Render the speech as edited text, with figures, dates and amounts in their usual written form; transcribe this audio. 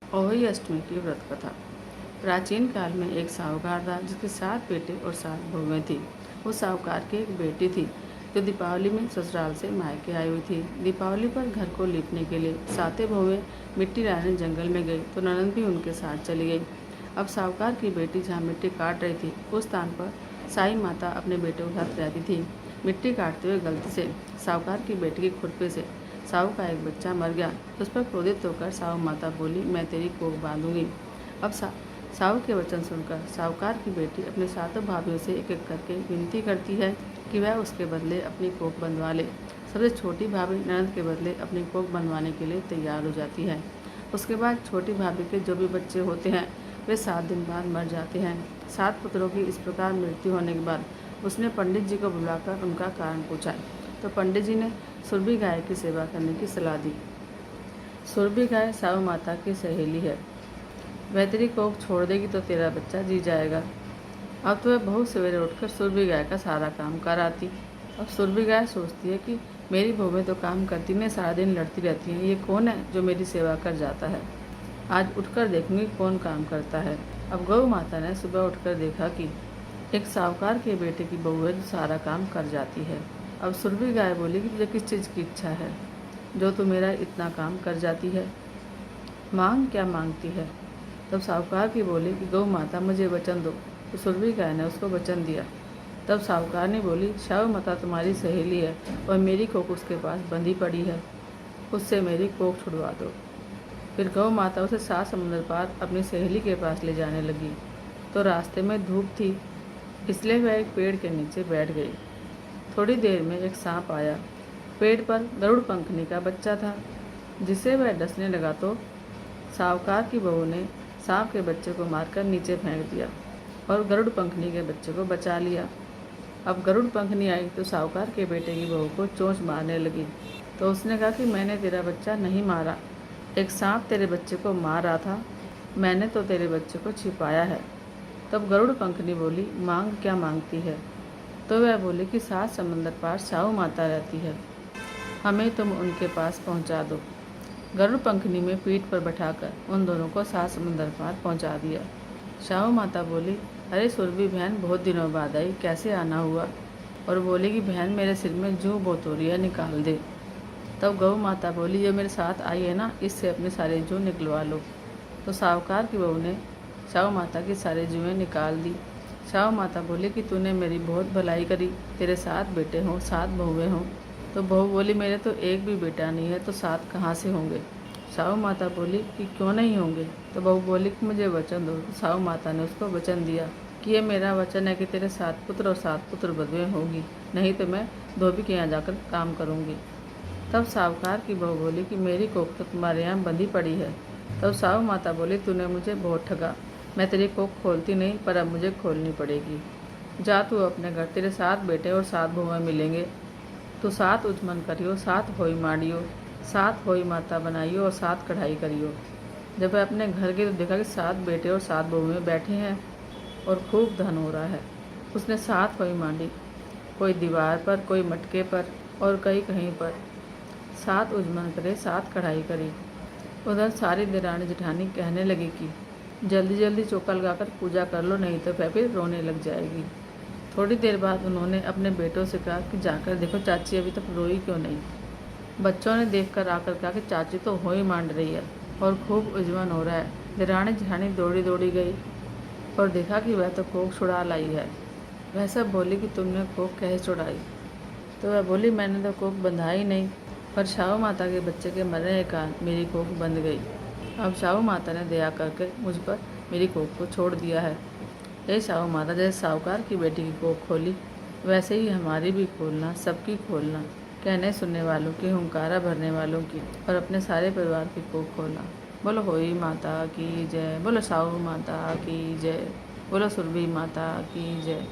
अहोई अष्टमी की व्रत कथा। प्राचीन काल में एक साहूकार था जिसके 7 बेटे और 7 बहुएं थी। उस साहूकार की एक बेटी थी जो दीपावली में ससुराल से मायके आई हुई थी। दीपावली पर घर को लीपने के लिए 7 बहुएं मिट्टी लाने जंगल में गई तो ननद भी उनके साथ चली गई। अब साहूकार की बेटी जहाँ मिट्टी काट रही थी उस स्थान पर साई माता अपने बेटे के साथ रहती थी। मिट्टी काटते हुए गलती से साहूकार की बेटी की खुरपी से साहू का एक बच्चा मर गया। उस पर क्रोधित होकर साहू माता बोली, मैं तेरी कोख बांधूंगी। अब साहू के वचन सुनकर साहूकार की बेटी अपने 7 भाभियों से एक एक करके विनती करती है कि वह उसके बदले अपनी कोख बंधवा ले। सबसे छोटी भाभी ननद के बदले अपनी कोख बंधवाने के लिए तैयार हो जाती है। उसके बाद छोटी भाभी के जो भी बच्चे होते हैं वे 7 दिन बाद मर जाते हैं। 7 पुत्रों की इस प्रकार मृत्यु होने के बाद उसने पंडित जी को बुलाकर उनका कारण पूछा तो पंडित जी ने सुरभि गाय की सेवा करने की सलाह दी। सुरभि गाय साहू माता की सहेली है, वह तेरी कोख छोड़ देगी तो तेरा बच्चा जी जाएगा। अब तो वह बहुत सवेरे उठकर सुरभि गाय का सारा काम कर आती। अब सुरभि गाय सोचती है कि मेरी बहुएं तो काम करती नहीं, सारा दिन लड़ती रहती हैं, ये कौन है जो मेरी सेवा कर जाता है। आज उठकर देखूंगी कौन काम करता है। अब गौ माता ने सुबह उठकर देखा कि एक साहूकार के बेटे की बहू है जो सारा काम कर जाती है। अब सुरभि गाय बोली कि तुझे किस चीज़ की इच्छा है जो तू मेरा इतना काम कर जाती है, मांग क्या मांगती है। तब साहूकार की बोली कि गौ माता मुझे वचन दो। तो सुरभि गाय ने उसको वचन दिया। तब साहूकार ने बोली, साहू माता तुम्हारी सहेली है और मेरी कोख उसके पास बंधी पड़ी है, उससे मेरी कोख छुड़वा दो। फिर गौ माता उसे 7 समुद्र पार अपनी सहेली के पास ले जाने लगी तो रास्ते में धूप थी, इसलिए वह एक पेड़ के नीचे बैठ गई। थोड़ी देर में एक सांप आया। पेड़ पर गरुड़ पंखनी का बच्चा था जिसे वह डसने लगा तो साहूकार की बहू ने सांप के बच्चे को मारकर नीचे फेंक दिया और गरुड़ पंखनी के बच्चे को बचा लिया। अब गरुड़ पंखनी आई तो साहूकार के बेटे की बहू को चोंच मारने लगी तो उसने कहा कि मैंने तेरा बच्चा नहीं मारा, एक सांप तेरे बच्चे को मार रहा था, मैंने तो तेरे बच्चे को छिपाया है। तब गरुड़ पंखनी बोली, मांग क्या मांगती है। तो वह बोली कि 7 समंदर पार साहू माता रहती है, हमें तुम उनके पास पहुंचा दो। गरुड़ पंखनी में पीठ पर बैठाकर उन दोनों को 7 समंदर पार पहुंचा दिया। साहू माता बोली, अरे सुरभि बहन बहुत दिनों बाद आई, कैसे आना हुआ। और बोली कि बहन मेरे सिर में जूं बहुत हो रही है, निकाल दे। तब गौ माता बोली, ये मेरे साथ आई है ना, इससे अपने सारे जूं निकलवा लो। तो साहूकार की बहू ने साहू माता की सारे जुएँ निकाल दी। साहू माता बोली कि तूने मेरी बहुत भलाई करी, तेरे 7 बेटे हों 7 बहुएं हों। तो बहू बोली, मेरे तो एक भी बेटा नहीं है तो 7 कहाँ से होंगे। साहू माता बोली कि क्यों नहीं होंगे। तो बहू बोली कि मुझे वचन दो। साहू माता ने उसको वचन दिया कि ये मेरा वचन है कि तेरे 7 पुत्र और 7 पुत्र बधुएं होगी, नहीं तो मैं धोबी के यहाँ जाकर काम करूँगी। तब साहूकार की बहू बोली कि मेरी कोख तो तुम्हारे यहाँ बंधी पड़ी है। तब साहू माता बोली, तूने मुझे बहुत ठगा, मैं तेरी कोख खोलती नहीं पर अब मुझे खोलनी पड़ेगी। जा तू अपने घर, तेरे 7 बेटे और 7 बहुएं मिलेंगे, तू 7 उजमन करियो, 7 होई माड़ियो, 7 होई माता बनाइयो और 7 कढ़ाई करियो। जब वह अपने घर गई तो देखा कि 7 बेटे और 7 बहुएं बैठे हैं और खूब धन हो रहा है। उसने 7 होई मांडी, कोई दीवार पर, कोई मटके पर और कई कहीं पर। 7 उजमन करे, 7 कढ़ाई करी। उधर सारी देरानी जेठानी कहने लगी कि जल्दी जल्दी चौका लगाकर पूजा कर लो, नहीं तो वह फिर रोने लग जाएगी। थोड़ी देर बाद उन्होंने अपने बेटों से कहा कि जाकर देखो चाची अभी तक रोई क्यों नहीं। बच्चों ने देखकर आकर कहा कि चाची तो हो ही मांड रही है और खूब उजवन हो रहा है। देरानी जेठानी दौड़ी दौड़ी गई और देखा कि वह तो कोख छुड़ा लाई है। वह सब बोली कि तुमने कोख कैसे छुड़ाई। तो वह बोली, मैंने तो कोख बंधा ही नहीं, पर साहू माता के बच्चे के मरने के कारण मेरी कोख बंध गई। अब साहू माता ने दया करके मुझ पर मेरी कोख को छोड़ दिया है। हे साहू माता, जैसे साहूकार की बेटी की कोख खोली वैसे ही हमारी भी खोलना, सबकी खोलना, कहने सुनने वालों की, हुंकारा भरने वालों की और अपने सारे परिवार की कोख खोलना। बोलो होई माता की जय, बोलो साहू माता की जय, बोलो सुरभि माता की जय।